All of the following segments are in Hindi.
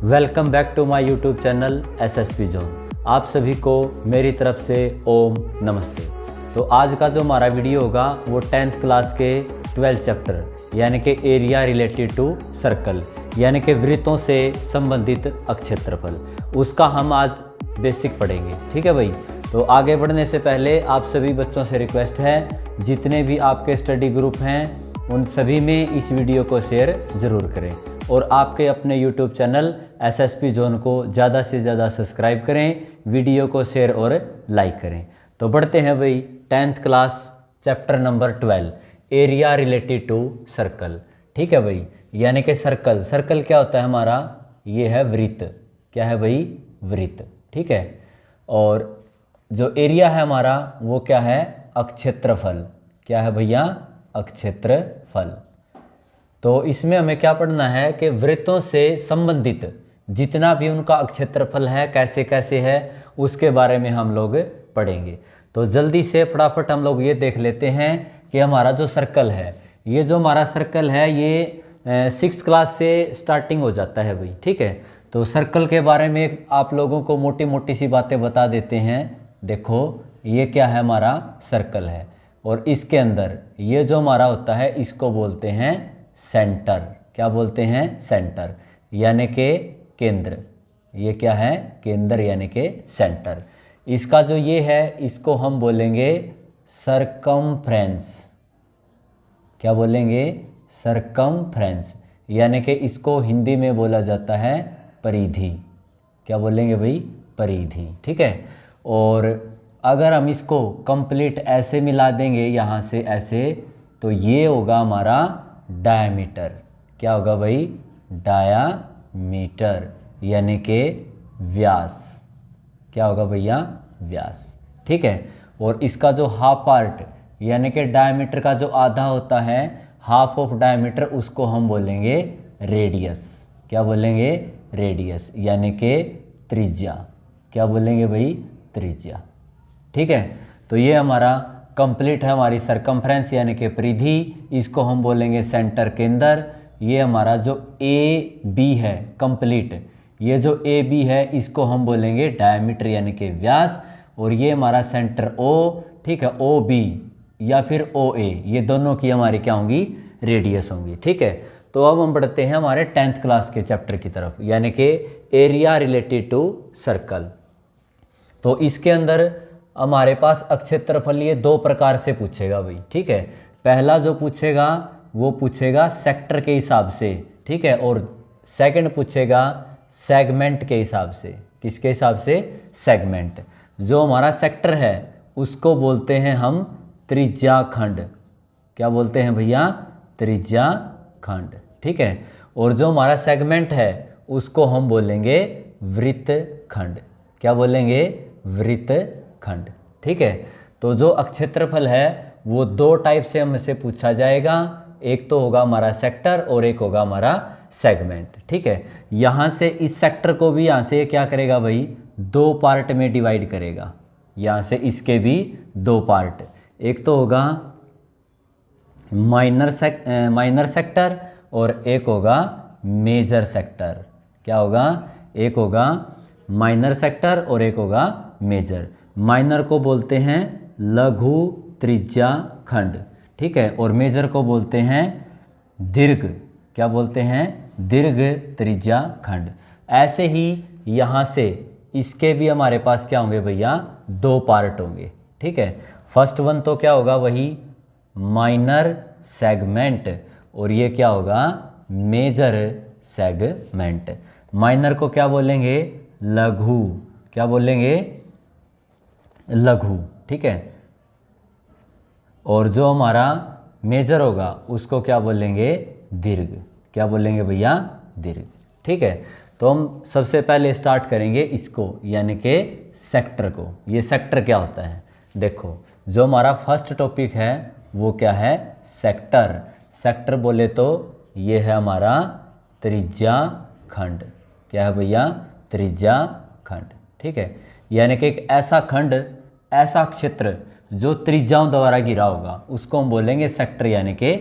Welcome back to my YouTube channel SSP zone. आप सभी को मेरी तरफ से ओम नमस्ते। तो आज का जो हमारा वीडियो होगा वो 10th क्लास के 12th चैप्टर यानी कि एरिया रिलेटेड टू सर्कल यानी कि वृत्तों से संबंधित अक्षेत्रफल, उसका हम आज बेसिक पढ़ेंगे। ठीक है भाई। तो आगे बढ़ने से पहले आप सभी बच्चों से रिक्वेस्ट है, जितने भी आपके स्टडी ग्रुप हैं उन सभी में इस वीडियो को शेयर ज़रूर करें और आपके अपने यूट्यूब चैनल एसएसपी जोन को ज़्यादा से ज़्यादा सब्सक्राइब करें, वीडियो को शेयर और लाइक करें। तो बढ़ते हैं भाई 10th class chapter number 12 area related to circle. ठीक है भाई, यानी कि सर्कल। सर्कल क्या होता है हमारा? ये है वृत्त। क्या है भाई? वृत्त। ठीक है। और जो एरिया है हमारा वो क्या है? अक्षेत्रफल। क्या है भैया? अक्षेत्रफल। तो इसमें हमें क्या पढ़ना है कि वृत्तों से संबंधित जितना भी उनका अक्षेत्रफल है, कैसे कैसे है, उसके बारे में हम लोग पढ़ेंगे। तो जल्दी से फटाफट हम लोग ये देख लेते हैं कि हमारा जो सर्कल है, ये जो हमारा सर्कल है ये 6th क्लास से स्टार्टिंग हो जाता है भाई। ठीक है। तो सर्कल के बारे में आप लोगों को मोटी मोटी सी बातें बता देते हैं। देखो ये क्या है? हमारा सर्कल है और इसके अंदर ये जो हमारा होता है इसको बोलते हैं सेंटर। क्या बोलते हैं? सेंटर यानी कि केंद्र। ये क्या है? केंद्र यानी कि सेंटर। इसका जो ये है इसको हम बोलेंगे सरकमफ्रेंस। क्या बोलेंगे? सरकमफ्रेंस यानी कि इसको हिंदी में बोला जाता है परिधि। क्या बोलेंगे भाई? परिधि। ठीक है। और अगर हम इसको कंप्लीट ऐसे मिला देंगे यहाँ से ऐसे, तो ये होगा हमारा डायमीटर। क्या होगा भाई? डायामीटर यानी कि व्यास। क्या होगा भैया? व्यास। ठीक है। और इसका जो हाफ पार्ट यानी कि डायमीटर का जो आधा होता है, हाफ ऑफ डायमीटर, उसको हम बोलेंगे रेडियस। क्या बोलेंगे? रेडियस यानी कि त्रिज्या। क्या बोलेंगे भाई? त्रिज्या। ठीक है। तो ये हमारा कंप्लीट है हमारी सरकमफ्रेंस यानी कि परिधि, इसको हम बोलेंगे सेंटर, केंद्र। ये हमारा जो ए बी है कंप्लीट, ये जो ए बी है इसको हम बोलेंगे डायमीटर यानी कि व्यास। और ये हमारा सेंटर ओ, ठीक है, ओ बी या फिर ओ ए, ये दोनों की हमारी क्या होंगी? रेडियस होंगी। ठीक है। तो अब हम बढ़ते हैं हमारे 10th क्लास के चैप्टर की तरफ यानी कि एरिया रिलेटेड टू सर्कल। तो इसके अंदर हमारे पास अक्षेत्रफल ये दो प्रकार से पूछेगा भाई। ठीक है। पहला जो पूछेगा वो पूछेगा सेक्टर के हिसाब से। ठीक है। और सेकंड पूछेगा सेगमेंट के हिसाब से। किसके हिसाब से? सेगमेंट। जो हमारा सेक्टर है उसको बोलते हैं हम त्रिज्याखंड। क्या बोलते हैं भैया? त्रिज्याखंड। ठीक है। और जो हमारा सेगमेंट है उसको हम बोलेंगे वृत्तखंड। क्या बोलेंगे? वृत्तखंड। ठीक है। तो जो अक्षेत्रफल है वो दो टाइप से हमसे पूछा जाएगा, एक तो होगा हमारा सेक्टर और एक होगा हमारा सेगमेंट। ठीक है। यहाँ से इस सेक्टर को भी यहाँ से क्या करेगा भाई? दो पार्ट में डिवाइड करेगा। यहाँ से इसके भी दो पार्ट, एक तो होगा माइनर सेक्टर और एक होगा मेजर सेक्टर। क्या होगा? एक होगा माइनर सेक्टर और एक होगा मेजर। माइनर को बोलते हैं लघु त्रिज्या खंड। ठीक है। और मेजर को बोलते हैं दीर्घ। क्या बोलते हैं? दीर्घ त्रिज्या खंड। ऐसे ही यहाँ से इसके भी हमारे पास क्या होंगे भैया? दो पार्ट होंगे। ठीक है। फर्स्ट वन तो क्या होगा? वही माइनर सेगमेंट और ये क्या होगा? Major segment. माइनर को क्या बोलेंगे? लघु। क्या बोलेंगे? लघु। ठीक है। और जो हमारा मेजर होगा उसको क्या बोलेंगे? दीर्घ। क्या बोलेंगे भैया? दीर्घ। ठीक है। तो हम सबसे पहले स्टार्ट करेंगे इसको यानी कि सेक्टर को। ये सेक्टर क्या होता है? देखो जो हमारा फर्स्ट टॉपिक है वो क्या है? सेक्टर। सेक्टर बोले तो ये है हमारा त्रिज्याखंड। क्या है भैया? त्रिज्याखंड। ठीक है। यानी कि एक ऐसा खंड, ऐसा क्षेत्र जो त्रिज्याओं द्वारा घिरा होगा उसको हम बोलेंगे सेक्टर यानी कि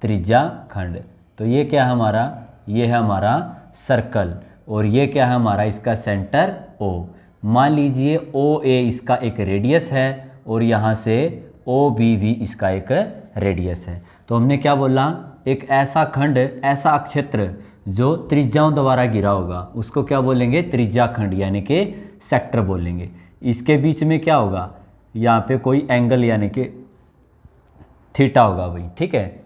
त्रिज्याखंड। तो ये क्या है हमारा? ये है हमारा सर्कल। और ये क्या है हमारा इसका सेंटर O। मान लीजिए OA इसका एक रेडियस है और यहाँ से OB भी इसका एक रेडियस है। तो हमने क्या बोला, एक ऐसा खंड, ऐसा अक्षेत्र जो त्रिज्याओं द्वारा घिरा होगा उसको क्या बोलेंगे, त्रिज्या खंड यानी कि सेक्टर बोलेंगे। इसके बीच में क्या होगा, यहाँ पे कोई एंगल यानी कि थीटा होगा भाई, ठीक है।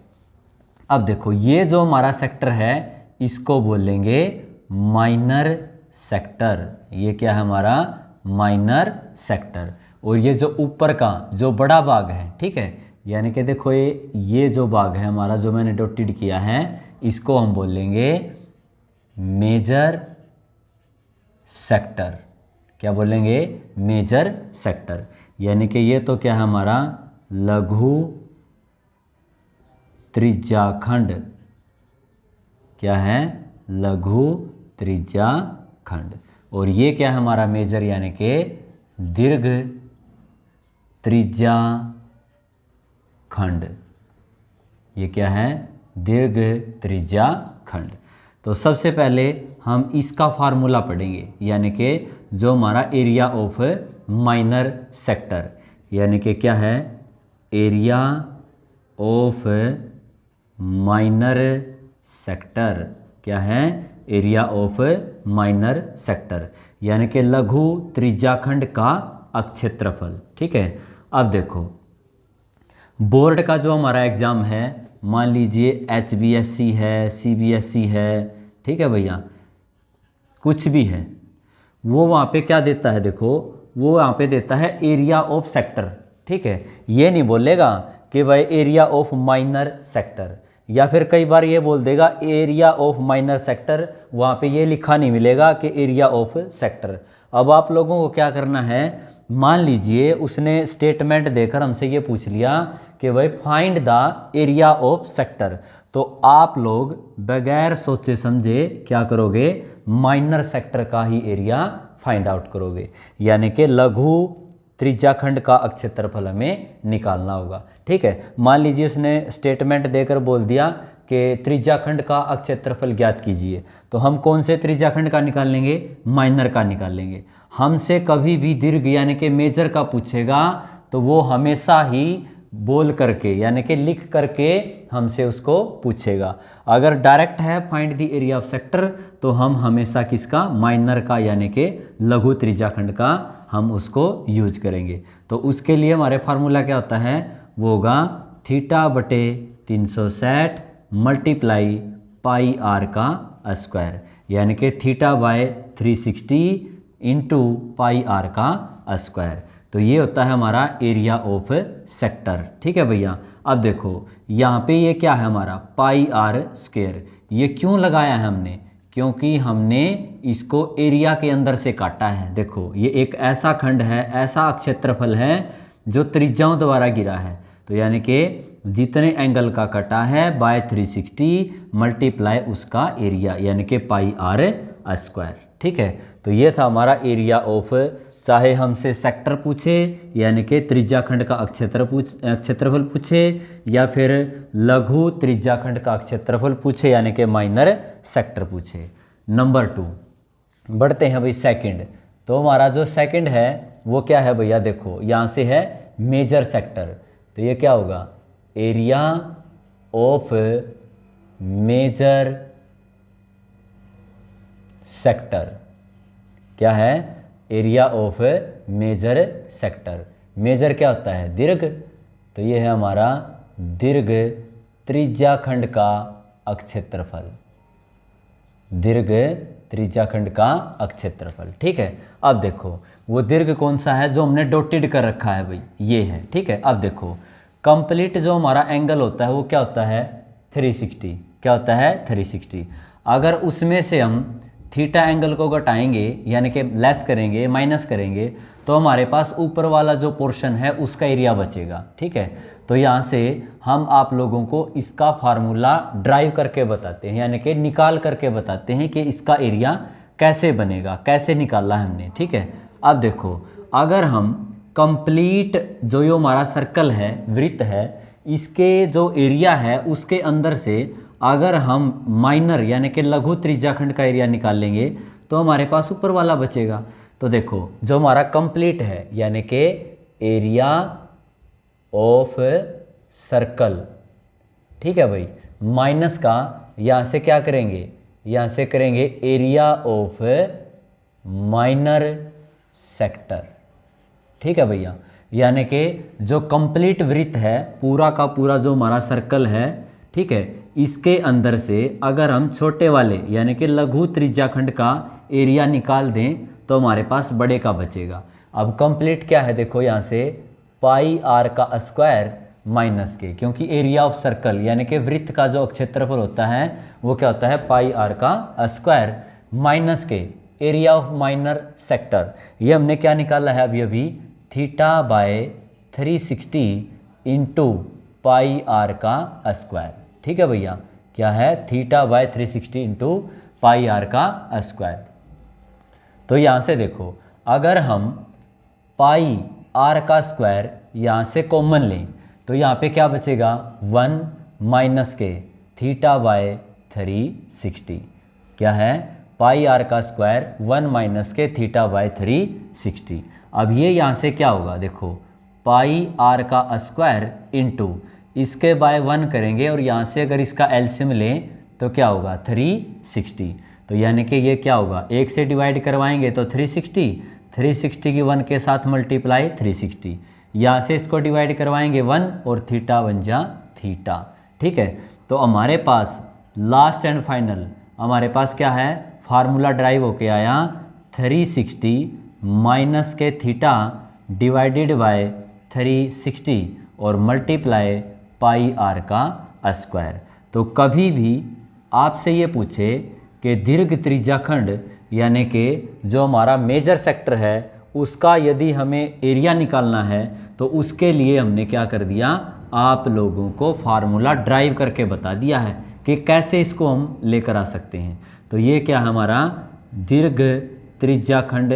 अब देखो ये जो हमारा सेक्टर है इसको बोलेंगे माइनर सेक्टर। ये क्या है हमारा माइनर सेक्टर। और ये जो ऊपर का जो बड़ा भाग है, ठीक है, यानी कि देखो ये जो भाग है हमारा जो मैंने डॉटेड किया है इसको हम बोलेंगे मेजर सेक्टर। क्या बोलेंगे, मेजर सेक्टर। यानी कि ये तो क्या है हमारा लघु त्रिज्याखंड। क्या है, लघु त्रिज्याखंड। और ये क्या है हमारा मेजर यानी कि दीर्घ त्रिज्याखंड। ये क्या है, दीर्घ त्रिज्याखंड। तो सबसे पहले हम इसका फार्मूला पढ़ेंगे, यानी कि जो हमारा एरिया ऑफ माइनर सेक्टर, यानी कि क्या है, एरिया ऑफ माइनर सेक्टर। क्या है, एरिया ऑफ माइनर सेक्टर यानी कि लघु त्रिज्याखंड का अक्षेत्रफल। ठीक है। अब देखो बोर्ड का जो हमारा एग्ज़ाम है, मान लीजिए HBSC है, CBSE है, ठीक है भैया, कुछ भी है, वो वहाँ पे क्या देता है, देखो वो वहाँ पे देता है एरिया ऑफ सेक्टर। ठीक है, ये नहीं बोलेगा कि भाई एरिया ऑफ माइनर सेक्टर, या फिर कई बार ये बोल देगा एरिया ऑफ माइनर सेक्टर, वहाँ पे ये लिखा नहीं मिलेगा कि एरिया ऑफ सेक्टर। अब आप लोगों को क्या करना है, मान लीजिए उसने स्टेटमेंट देकर हमसे ये पूछ लिया कि भाई find the area of sector, तो आप लोग बगैर सोचे समझे क्या करोगे, माइनर सेक्टर का ही एरिया फाइंड आउट करोगे, यानी कि लघु त्रिज्याखंड का अक्षेत्रफल हमें निकालना होगा। ठीक है, मान लीजिए उसने स्टेटमेंट देकर बोल दिया कि त्रिज्याखंड का अक्षेत्रफल ज्ञात कीजिए, तो हम कौन से त्रिज्याखंड का निकाल लेंगे, माइनर का निकाल लेंगे। हमसे कभी भी दीर्घ यानी कि मेजर का पूछेगा तो वो हमेशा ही बोल करके यानी कि लिख करके हमसे उसको पूछेगा। अगर डायरेक्ट है find the area of sector, तो हम हमेशा किसका, माइनर का यानी कि लघु त्रिज्याखंड का हम उसको यूज करेंगे। तो उसके लिए हमारे फार्मूला क्या होता है, वो होगा θ/360 मल्टीप्लाई पाई आर का स्क्वायर, यानी कि θ/360 इंटू पाई आर का स्क्वायर। तो ये होता है हमारा एरिया ऑफ सेक्टर। ठीक है भैया। अब देखो यहाँ पे ये क्या है हमारा पाई आर स्क्वायर, ये क्यों लगाया है हमने, क्योंकि हमने इसको एरिया के अंदर से काटा है। देखो ये एक ऐसा खंड है, ऐसा क्षेत्रफल है जो त्रिज्याओं द्वारा गिरा है, तो यानी कि जितने एंगल का कटा है बाय 360 मल्टीप्लाई उसका एरिया यानी कि पाई आर स्क्वायर। ठीक है, तो ये था हमारा एरिया ऑफ, चाहे हमसे सेक्टर पूछे यानी कि त्रिज्याखंड का क्षेत्रफल पूछे, या फिर लघु त्रिज्याखंड का क्षेत्रफल पूछे यानी कि माइनर सेक्टर पूछे। नंबर 2 बढ़ते हैं भाई सेकंड। तो हमारा जो सेकंड है वो क्या है भैया, देखो यहाँ से है मेजर सेक्टर, तो ये क्या होगा, एरिया ऑफ मेजर सेक्टर। क्या है, area of major sector. Major क्या होता है, दीर्घ, तो ये है हमारा दीर्घ त्रिज्याखंड का अक्षेत्रफल, दीर्घ त्रिज्याखंड का अक्षेत्रफल। ठीक है, अब देखो वो दीर्घ कौन सा है जो हमने डॉटेड कर रखा है भाई, ये है। ठीक है, अब देखो कंप्लीट जो हमारा एंगल होता है वो क्या होता है, 360। क्या होता है, 360। अगर उसमें से हम थीटा एंगल को घटाएंगे यानी कि लेस करेंगे, माइनस करेंगे, तो हमारे पास ऊपर वाला जो पोर्शन है उसका एरिया बचेगा। ठीक है, तो यहाँ से हम आप लोगों को इसका फार्मूला ड्राइव करके बताते हैं, यानी कि निकाल करके बताते हैं कि इसका एरिया कैसे बनेगा, कैसे निकाला है हमने। ठीक है, अब देखो अगर हम कंप्लीट जो ये हमारा सर्कल है, वृत्त है, इसके जो एरिया है उसके अंदर से अगर हम माइनर यानी कि लघु त्रिज्याखंड का एरिया निकाल लेंगे तो हमारे पास ऊपर वाला बचेगा। तो देखो जो हमारा कंप्लीट है यानी कि एरिया ऑफ सर्कल, ठीक है भाई, माइनस का यहाँ से क्या करेंगे, यहाँ से करेंगे एरिया ऑफ माइनर सेक्टर, ठीक है भैया। यानी कि जो कंप्लीट वृत्त है पूरा का पूरा जो हमारा सर्कल है, ठीक है, इसके अंदर से अगर हम छोटे वाले यानी कि लघु त्रिज्याखंड का एरिया निकाल दें तो हमारे पास बड़े का बचेगा। अब कंप्लीट क्या है देखो, यहाँ से पाई आर का स्क्वायर माइनस के, क्योंकि एरिया ऑफ सर्कल यानी कि वृत्त का जो क्षेत्रफल होता है वो क्या होता है, पाई आर का स्क्वायर माइनस के एरिया ऑफ माइनर सेक्टर। ये हमने क्या निकाला है अभी theta by 360 into pi r का स्क्वायर, ठीक है भैया। क्या है, theta by 360 into pi r का स्क्वायर। तो यहाँ से देखो अगर हम पाई आर का स्क्वायर यहाँ से कॉमन लें तो यहाँ पे क्या बचेगा, 1 माइनस के थीटा बाय 360। क्या है, पाई आर का स्क्वायर 1 माइनस के थीटा बाय 360। अब ये यहाँ से क्या होगा देखो, पाई आर का स्क्वायर इंटू इसके बाय 1 करेंगे और यहाँ से अगर इसका एलसीएम लें तो क्या होगा 360। तो यानी कि ये क्या होगा, 1 से डिवाइड करवाएंगे तो 360 की 1 के साथ मल्टीप्लाई 360, यहाँ से इसको डिवाइड करवाएंगे 1 और थीटा बन जा थीटा, ठीक है। तो हमारे पास लास्ट एंड फाइनल हमारे पास क्या है, फार्मूला ड्राइव होके आया 360 माइनस के थीटा डिवाइडेड बाय 360 और मल्टीप्लाई पाई आर का स्क्वायर। तो कभी भी आपसे ये पूछे कि दीर्घ त्रिज्याखंड यानी कि जो हमारा मेजर सेक्टर है उसका यदि हमें एरिया निकालना है तो उसके लिए हमने क्या कर दिया, आप लोगों को फार्मूला ड्राइव करके बता दिया है कि कैसे इसको हम लेकर आ सकते हैं। तो ये क्या हमारा दीर्घ त्रिज्याखंड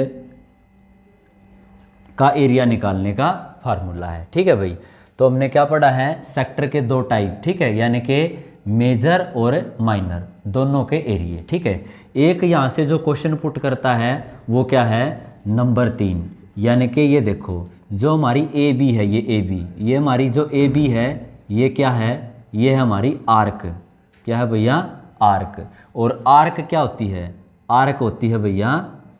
का एरिया निकालने का फार्मूला है, ठीक है भाई। तो हमने क्या पढ़ा है, सेक्टर के 2 टाइप, ठीक है, यानी कि मेजर और माइनर दोनों के एरिए, ठीक है। एक यहाँ से जो क्वेश्चन पुट करता है वो क्या है, नंबर 3, यानी कि ये देखो जो हमारी ए बी है, ये हमारी जो ए बी है ये क्या है, ये है हमारी आर्क। क्या है भैया, आर्क। और आर्क क्या होती है, आर्क होती है भैया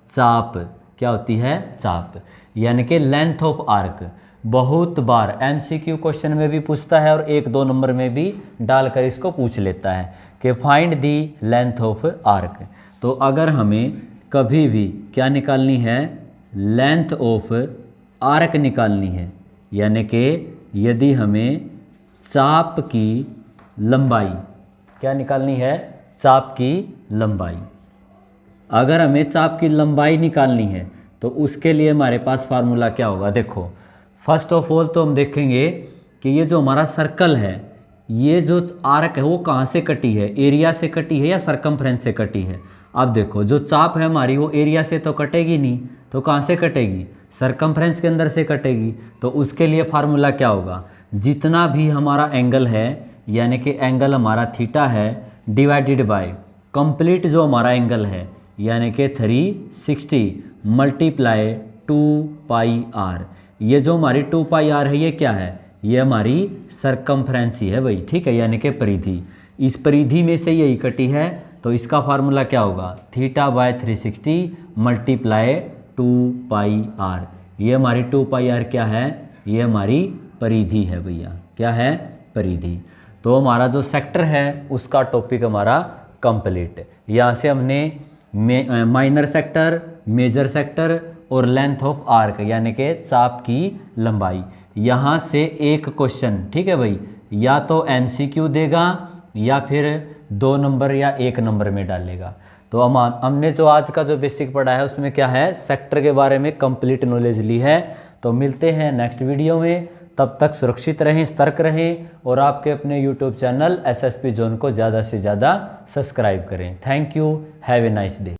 चाप। क्या होती है, चाप, यानी कि लेंथ ऑफ आर्क। बहुत बार एमसीक्यू क्वेश्चन में भी पूछता है और 1-2 नंबर में भी डालकर इसको पूछ लेता है कि find the length of arc. तो अगर हमें कभी भी क्या निकालनी है, लेंथ ऑफ आर्क निकालनी है, यानी कि यदि हमें चाप की लंबाई, क्या निकालनी है, चाप की लंबाई, अगर हमें चाप की लंबाई निकालनी है तो उसके लिए हमारे पास फार्मूला क्या होगा, देखो फर्स्ट ऑफ ऑल तो हम देखेंगे कि ये जो हमारा सर्कल है, ये जो आर्क है वो कहाँ से कटी है, एरिया से कटी है या सरकमफ्रेंस से कटी है। अब देखो जो चाप है हमारी वो एरिया से तो कटेगी नहीं, तो कहाँ से कटेगी, सरकमफ्रेंस के अंदर से कटेगी। तो उसके लिए फार्मूला क्या होगा, जितना भी हमारा एंगल है यानी कि एंगल हमारा थीटा है डिवाइडेड बाय कंप्लीट जो हमारा एंगल है यानी कि 360 मल्टीप्लाई 2 पाई आर। ये जो हमारी 2 पाई आर है ये क्या है, ये हमारी सरकमफ्रेंस ही है भाई, ठीक है, यानी कि परिधि। इस परिधि में से यही कटी है तो इसका फार्मूला क्या होगा, theta by 360 multiply 2 pi r. ये हमारी 2 पाई आर क्या है, ये हमारी परिधि है भैया। क्या है, परिधि। तो हमारा जो सेक्टर है उसका टॉपिक हमारा कंप्लीट। यहाँ से हमने माइनर सेक्टर, मेजर सेक्टर और लेंथ ऑफ आर्क यानी कि चाप की लंबाई, यहाँ से एक क्वेश्चन, ठीक है भाई, या तो एमसीक्यू देगा या फिर 2 नंबर या 1 नंबर में डालेगा। तो हमने जो आज का जो बेसिक पढ़ा है उसमें क्या है, सेक्टर के बारे में कंप्लीट नॉलेज ली है। तो मिलते हैं नेक्स्ट वीडियो में, तब तक सुरक्षित रहें, सतर्क रहें और आपके अपने यूट्यूब चैनल SSP जोन को ज़्यादा से ज़्यादा सब्सक्राइब करें। Thank you, have a nice day.